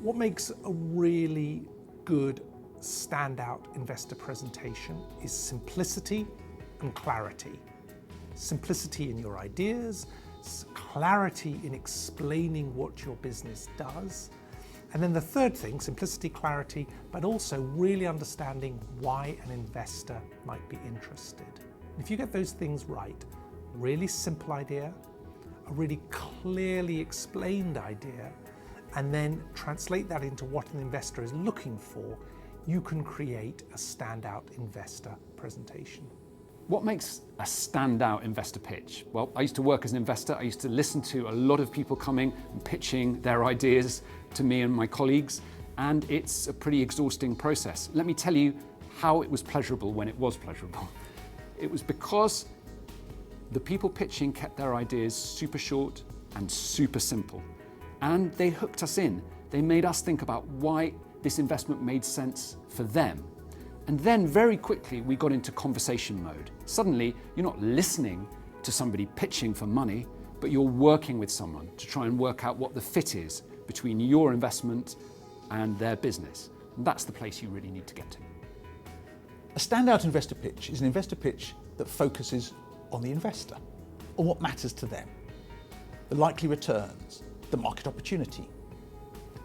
What makes a really good standout investor presentation is simplicity and clarity. Simplicity in your ideas, clarity in explaining what your business does, and then the third thing, simplicity, clarity, but also really understanding why an investor might be interested. If you get those things right, really simple idea, a really clearly explained idea, and then translate that into what an investor is looking for, you can create a standout investor presentation. What makes a standout investor pitch? Well, I used to work as an investor. I used to listen to a lot of people coming and pitching their ideas to me and my colleagues, and it's a pretty exhausting process. Let me tell you how it was pleasurable when it was pleasurable. It was because the people pitching kept their ideas super short and super simple. And they hooked us in. They made us think about why this investment made sense for them. And then very quickly we got into conversation mode. Suddenly you're not listening to somebody pitching for money, but you're working with someone to try and work out what the fit is between your investment and their business. And that's the place you really need to get to. A standout investor pitch is an investor pitch that focuses on the investor, on what matters to them, the likely returns, the market opportunity.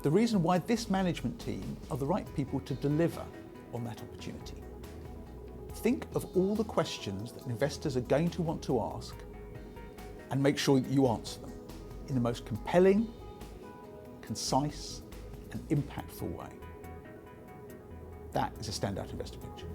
The reason why this management team are the right people to deliver on that opportunity. Think of all the questions that investors are going to want to ask and make sure that you answer them in the most compelling, concise and impactful way. That is a standout investor pitch.